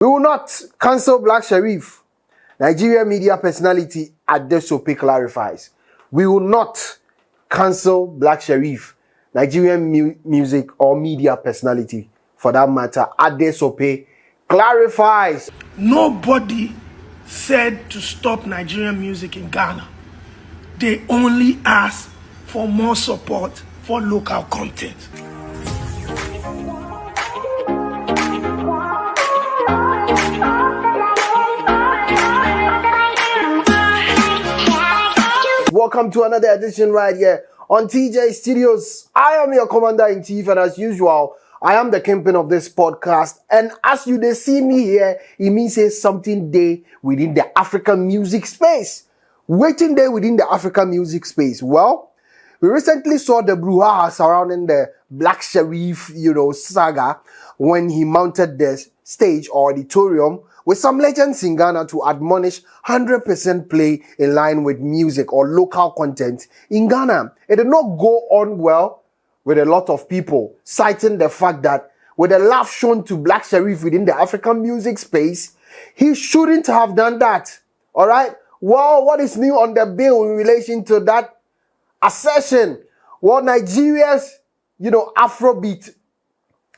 We will not cancel Black Sherif. Nigerian media personality Adesope clarifies. We will not cancel Black Sherif. Nigerian music or media personality, for that matter, Adesope clarifies. Nobody said to stop Nigerian music in Ghana. They only asked for more support for local content. Welcome to another edition right here on TJ Studios. I am your commander-in-chief, and as usual, I am the kingpin of this podcast. And as you see me here, it means there's something there within the African music space. Waiting there within the African music space. Well, we recently saw the brouhaha surrounding the Black Sherif, saga when he mounted the stage or auditorium with some legends in Ghana to admonish 100% play in line with music or local content in Ghana. It did not go on well with a lot of people, citing the fact that with the love shown to Black Sherif within the African music space, he shouldn't have done that. All right? Well, what is new on the bill in relation to that assertion? Well, Nigeria's, Afrobeat,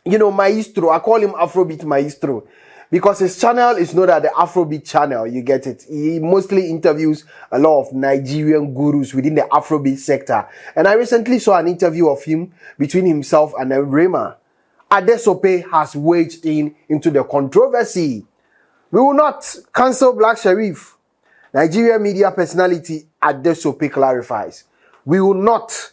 maestro, I call him Afrobeat maestro, because his channel is not the Afrobeat channel, you get it. He mostly interviews a lot of Nigerian gurus within the Afrobeat sector. And I recently saw an interview of him between himself and Rema. Adesope has waged into the controversy. We will not cancel Black Sherif. Nigerian media personality Adesope clarifies. We will not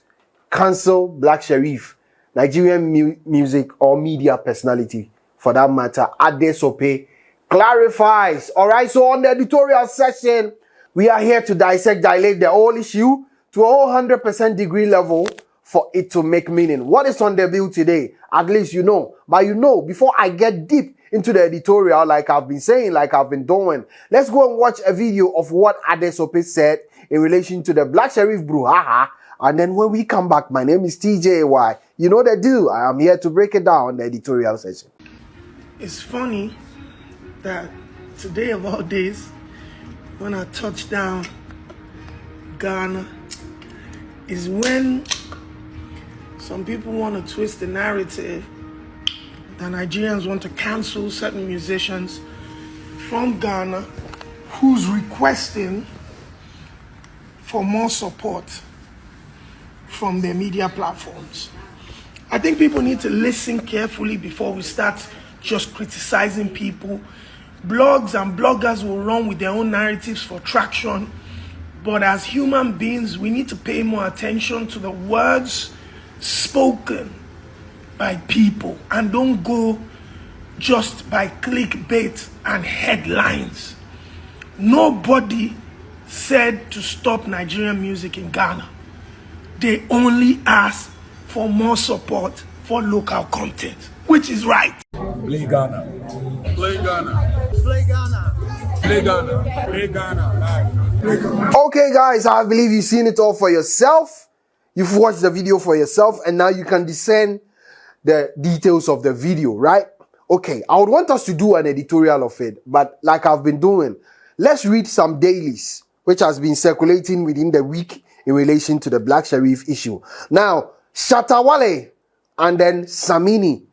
cancel Black Sherif. Nigerian music or media personality, for that matter, Adesope clarifies. All right, so on the editorial session, we are here to dilate the whole issue to a 100% degree level for it to make meaning. What is on the bill today? At least you know. But before I get deep into the editorial, like I've been saying, like I've been doing, let's go and watch a video of what Adesope said in relation to the Black Sherif brouhaha. And then when we come back, my name is TJY. You know the deal. I am here to break it down on the editorial session. It's funny that today of all days, when I touch down Ghana, is when some people want to twist the narrative that Nigerians want to cancel certain musicians from Ghana who's requesting for more support from their media platforms. I think people need to listen carefully before we start just criticizing people. Blogs and bloggers will run with their own narratives for traction, but as human beings, we need to pay more attention to the words spoken by people and don't go just by clickbait and headlines. Nobody said to stop Nigerian music in Ghana. They only asked for more support for local content, which is right. Plea Ghana. Play Ghana. Play Ghana. Play Ghana. Play Ghana. Play Ghana. Okay, guys, I believe you've seen it all for yourself. You've watched the video for yourself, and now you can discern the details of the video, right? Okay, I would want us to do an editorial of it, but like I've been doing, let's read some dailies, which has been circulating within the week in relation to the Black Sherif issue. Now, Shatta Wale and then Samini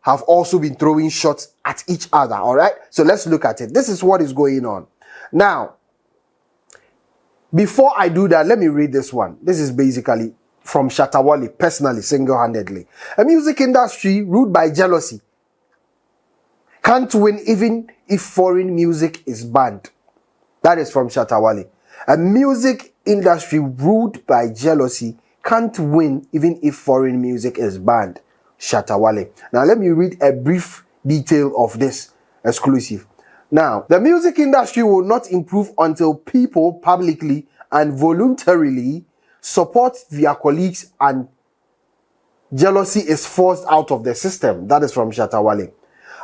have also been throwing shots at each other, all right? So let's look at it. This is what is going on. Now, before I do that, let me read this one. This is basically from Shatta Wale, personally, single-handedly. A music industry ruled by jealousy can't win even if foreign music is banned. That is from Shatta Wale. A music industry ruled by jealousy can't win even if foreign music is banned. Shatta Wale. Now let me read a brief detail of this exclusive. Now, the music industry will not improve until people publicly and voluntarily support their colleagues and jealousy is forced out of the system. That is from Shatta Wale.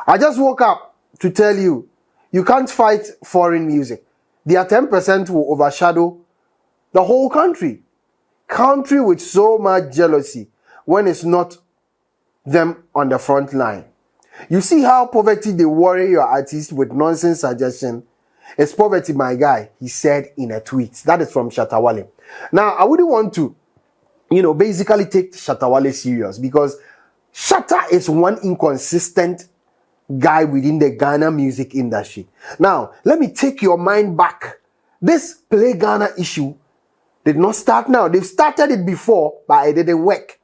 I just woke up to tell you, you can't fight foreign music. Their 10% will overshadow the whole country. Country with so much jealousy when it's not them on the front line. You see how poverty they worry your artist with nonsense suggestion? It's poverty, my guy, he said in a tweet. That is from Shatta Wale. Now, I wouldn't want to, basically take Shatta Wale serious because Shatta is one inconsistent guy within the Ghana music industry. Now, let me take your mind back. This Play Ghana issue did not start now. They've started it before, but it didn't work.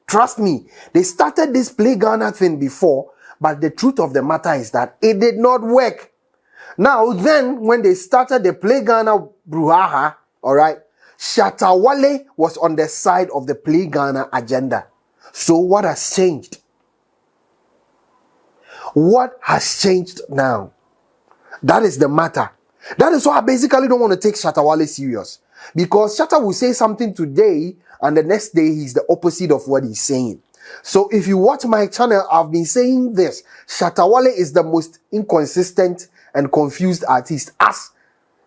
Trust me, they started this Play Ghana thing before, but the truth of the matter is that it did not work. Now, then, when they started the Play Ghana brouhaha, all right, Shatta Wale was on the side of the Play Ghana agenda. So what has changed? What has changed now? That is the matter. That is why I basically don't want to take Shatta Wale serious. Because Shatta will say something today, and the next day he's the opposite of what he's saying. So if you watch my channel, I've been saying this. Shatta Wale is the most inconsistent and confused artist, as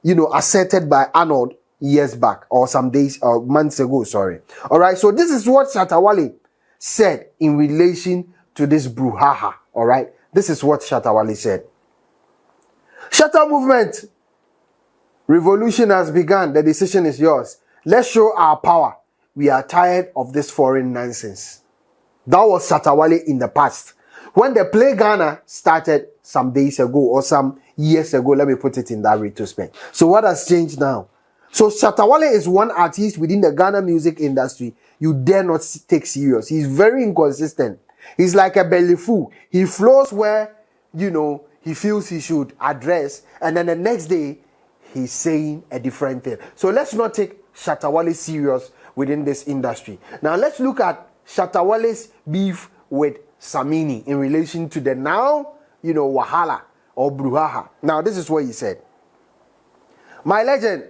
asserted by Arnold years back, or some days or months ago, sorry. All right, so this is what Shatta Wale said in relation to this brouhaha. All right, this is what Shatta Wale said. Shatta movement revolution has begun. The decision is yours. Let's show our power. We are tired of this foreign nonsense. That was Shatta Wale in the past. When the Play Ghana started some days ago or some years ago, let me put it in that retrospect. So what has changed now? So Shatta Wale is one artist within the Ghana music industry you dare not take serious. He's very inconsistent. He's like a belly fool. He flows where, he feels he should address, and then the next day, he's saying a different thing. So let's not take Shatta Wale serious within this industry. Now let's look at Shatta Wale's beef with Samini in relation to the now, wahala or brouhaha. Now this is what he said. My legend,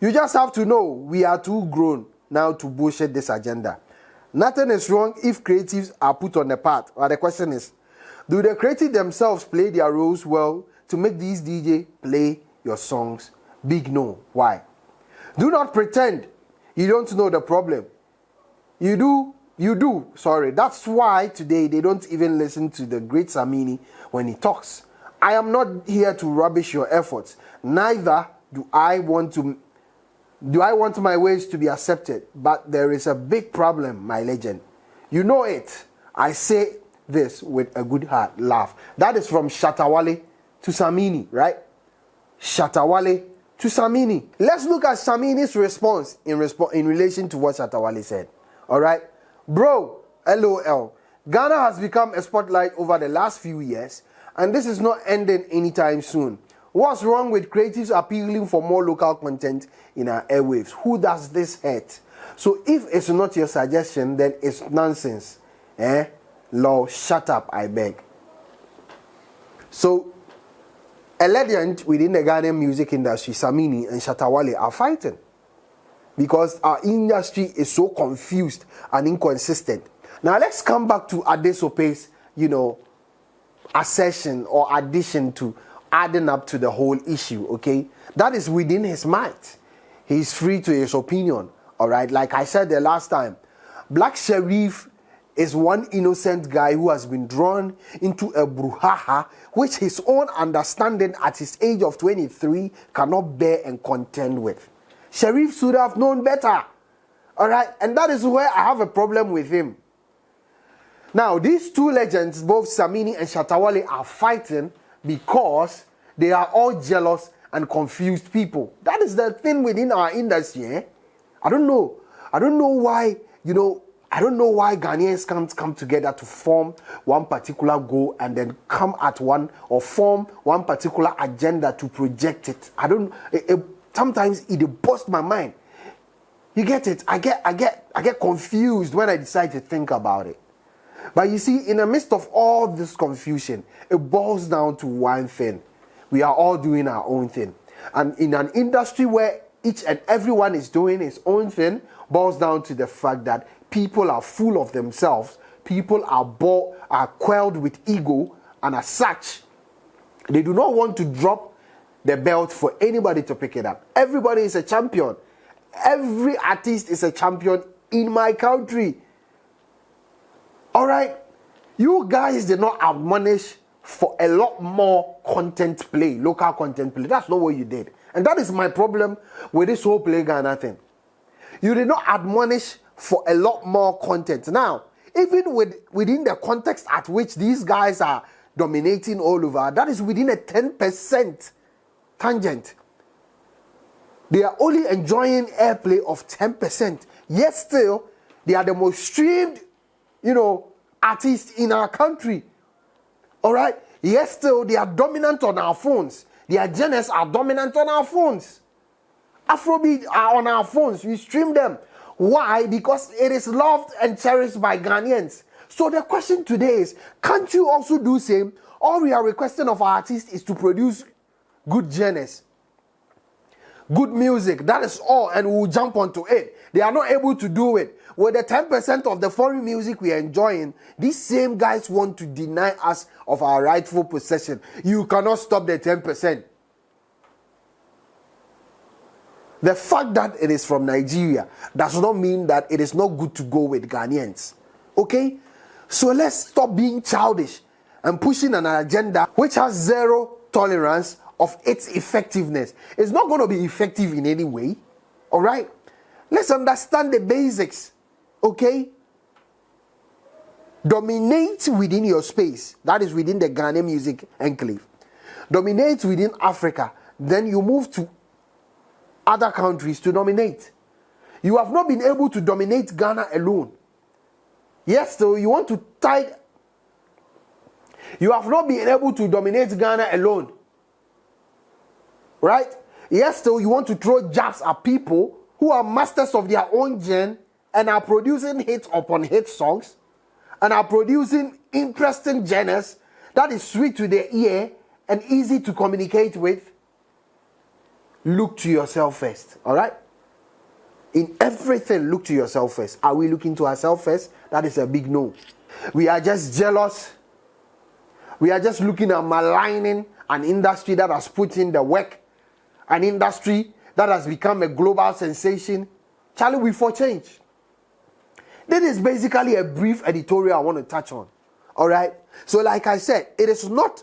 you just have to know we are too grown now to bullshit this agenda. Nothing is wrong if creatives are put on the path. But the question is, do the creatives themselves play their roles well to make these DJ play your songs? Big no. Why? Do not pretend you don't know the problem. You do. Sorry. That's why today they don't even listen to the great Samini when he talks. I am not here to rubbish your efforts. Neither do I want my ways to be accepted. But there is a big problem, my legend. You know it. I say this with a good heart. Laugh. That is from Shatta Wale to Samini, right? Shatta Wale to Samini. Let's look at Samini's response in relation to what Shatta Wale said. All right? Bro, LOL. Ghana has become a spotlight over the last few years, and this is not ending anytime soon. What's wrong with creatives appealing for more local content in our airwaves? Who does this hurt? So if it's not your suggestion, then it's nonsense. Law, shut up, I beg. So, a legend within the Ghanaian music industry, Samini and Shatta Wale, are fighting because our industry is so confused and inconsistent. Now let's come back to Adesope's, assertion or addition to adding up to the whole issue, okay? That is within his mind. He's free to his opinion, all right? Like I said the last time, Black Sherif is one innocent guy who has been drawn into a brouhaha which his own understanding at his age of 23 cannot bear and contend with. Sherif should have known better. All right? And that is where I have a problem with him. Now, these two legends, both Samini and Shatta Wale, are fighting because they are all jealous and confused people. That is the thing within our industry. I don't know why, I don't know why Ghanaians can't come together to form one particular goal and then come at one or form one particular agenda to project it. Sometimes it busts my mind. You get it? I get confused when I decide to think about it. But you see, in the midst of all this confusion, it boils down to one thing. We are all doing our own thing. And in an industry where each and everyone is doing his own thing, boils down to the fact that people are full of themselves, people are quelled with ego, and as such, they do not want to drop the belt for anybody to pick it up. Everybody is a champion. Every artist is a champion in my country. All right? You guys did not admonish for a lot more content play, local content play. That's not what you did. And that is my problem with this whole Play Ghana thing. You did not admonish for a lot more content. Now, even within the context at which these guys are dominating all over, that is within a 10% tangent. They are only enjoying airplay of 10%. Yet still, they are the most streamed, artists in our country. All right? Yes, still, they are dominant on our phones. Their genres are dominant on our phones. Afrobeat are on our phones. We stream them. Why? Because it is loved and cherished by Ghanaians. So the question today is, can't you also do same? All we are requesting of our artists is to produce good genres, good music. That is all, and we'll jump onto it. They are not able to do it. With the 10% of the foreign music we are enjoying, these same guys want to deny us of our rightful possession. You cannot stop the 10%. The fact that it is from Nigeria does not mean that it is not good to go with Ghanaians. Okay? So let's stop being childish and pushing an agenda which has zero tolerance of its effectiveness. It's not going to be effective in any way. All right? Let's understand the basics. Okay? Dominate within your space. That is within the Ghanaian music enclave. Dominate within Africa. Then you move to other countries to dominate. You have not been able to dominate Ghana alone. Yes, so you want to tie. You have not been able to dominate Ghana alone. Right? Yes, so you want to throw jabs at people who are masters of their own gen and are producing hits upon hit songs and are producing interesting genres that is sweet to the ear and easy to communicate with. Look to yourself first, all right? In everything, look to yourself first. Are we looking to ourselves first? That is a big no. We are just jealous. We are just looking at maligning an industry that has put in the work, an industry that has become a global sensation. Charlie, we for change. This is basically a brief editorial I want to touch on, all right? So like I said, it is not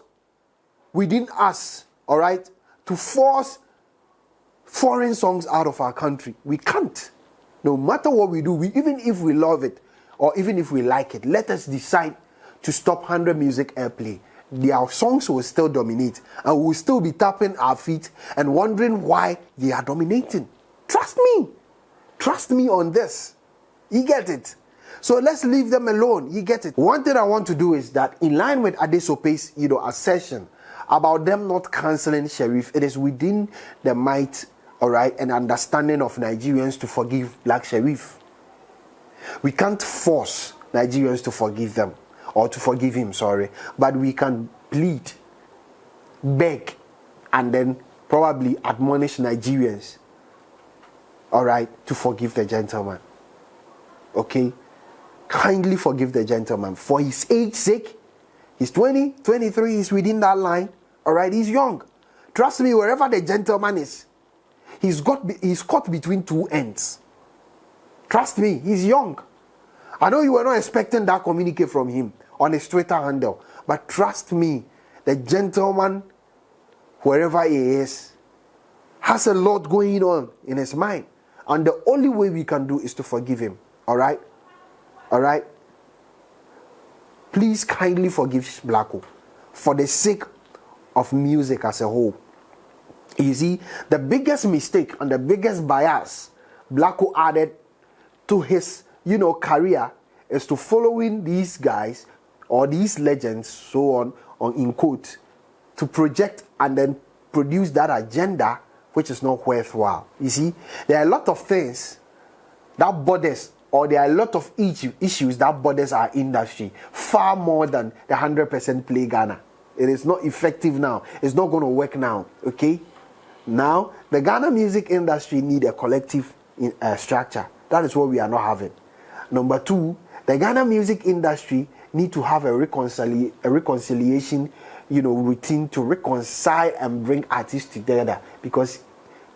within us, all right, to force foreign songs out of our country. We can't. No matter what we do, even if we love it or even if we like it, let us decide to stop 100 music airplay. Their songs will still dominate and we'll still be tapping our feet and wondering why they are dominating. Trust me. Trust me on this. You get it? So let's leave them alone. You get it? One thing I want to do is that in line with Adesope's, assertion about them not cancelling Sherif, it is within the might, all right, and understanding of Nigerians to forgive Black Sherif. We can't force Nigerians to forgive them, or to forgive him, but we can plead, beg, and then probably admonish Nigerians, all right, to forgive the gentleman. Okay? Kindly forgive the gentleman. For his age's sake, he's 20, 23, he's within that line, all right, he's young. Trust me, wherever the gentleman is, he's caught between two ends. Trust me, he's young. I know you were not expecting that communique from him on his Twitter handle, but trust me, the gentleman, wherever he is, has a lot going on in his mind. And the only way we can do is to forgive him. All right? All right? Please kindly forgive Blacko for the sake of music as a whole. You see, the biggest mistake and the biggest bias Blacko added to his, career is to following these guys or these legends, so on in quote, to project and then produce that agenda which is not worthwhile. You see, there are a lot of things that bothers, or there are a lot of issues that bothers our industry far more than the 100% Play Ghana. It is not effective now. It's not going to work now. Okay? Now, the Ghana music industry need a collective structure. That is what we are not having. Number two, the Ghana music industry need to have a reconciliation, routine to reconcile and bring artists together, because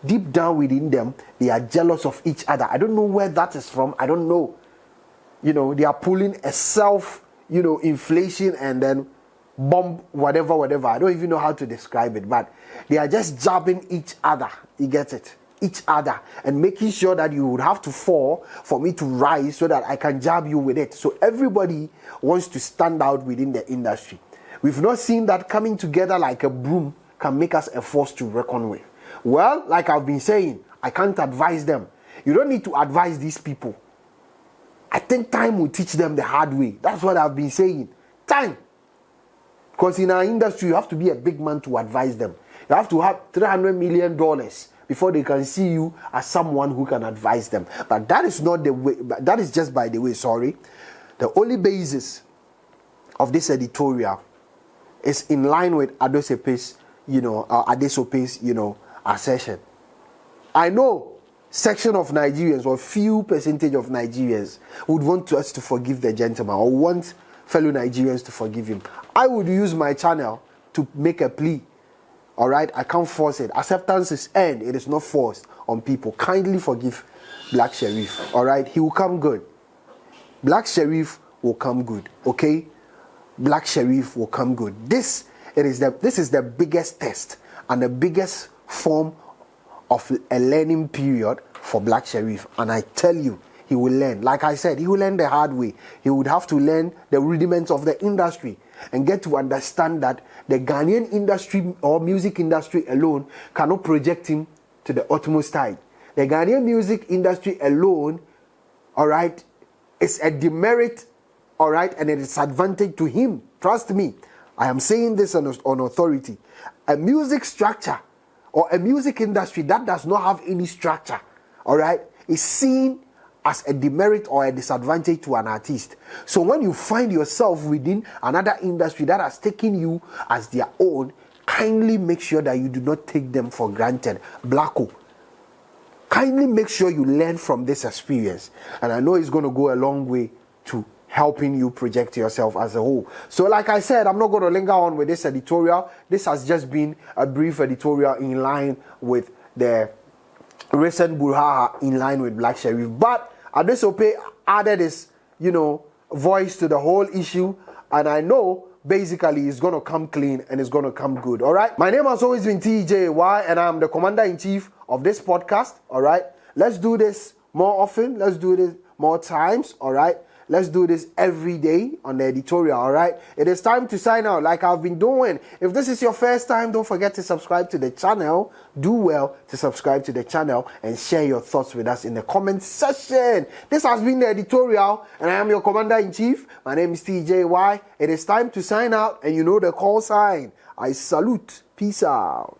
deep down within them, they are jealous of each other. I don't know where that is from. I don't know. They are pulling a self, inflation and then bomb whatever. I don't even know how to describe it, but they are just jabbing each other. You get it? Each other, and making sure that you would have to fall for me to rise so that I can jab you with it. So everybody wants to stand out within the industry. We've not seen that coming together like a broom can make us a force to reckon with. Well, like I've been saying, I can't advise them. You don't need to advise these people. I think time will teach them the hard way. That's what I've been saying. Time. Because in our industry, you have to be a big man to advise them. You have to have $300 million before they can see you as someone who can advise them. But that is not the way. That is just by the way, sorry. The only basis of this editorial is in line with Adesope's, assertion. I know section of Nigerians, or few percentage of Nigerians, would want us to forgive the gentleman, or want fellow Nigerians to forgive him. I would use my channel to make a plea. All right, I can't force it. Acceptance is earned. It is not forced on people. Kindly forgive Black Sherif. All right, he will come good. Black Sherif will come good. Okay, Black Sherif will come good. This is the biggest test and the biggest form of a learning period for Black Sherif. And I tell you, he will learn. Like I said, he will learn the hard way. He would have to learn the rudiments of the industry and get to understand that the Ghanaian industry or music industry alone cannot project him to the utmost height. The Ghanaian music industry alone, all right, is a demerit, all right, and it is advantage to him. Trust me, I am saying this on authority. A music structure or a music industry that does not have any structure, all right, is seen as a demerit or a disadvantage to an artist. So when you find yourself within another industry that has taken you as their own, kindly make sure that you do not take them for granted. Blacko, kindly make sure you learn from this experience. And I know it's going to go a long way to helping you project yourself as a whole. So like I said, I'm not going to linger on with this editorial. This has just been a brief editorial in line with the recent brouhaha in line with Black Sherif. But Adesope added his, voice to the whole issue, and I know basically it's going to come clean and it's going to come good. All right. My name has always been TJY, and I'm the commander-in-chief of this podcast. All right. Let's do this more often. Let's do this more times. All right. Let's do this every day on the editorial, all right? It is time to sign out like I've been doing. If this is your first time, don't forget to subscribe to the channel. Do well to subscribe to the channel and share your thoughts with us in the comment section. This has been the editorial, and I am your commander-in-chief. My name is TJY. It is time to sign out, and you know the call sign. I salute. Peace out.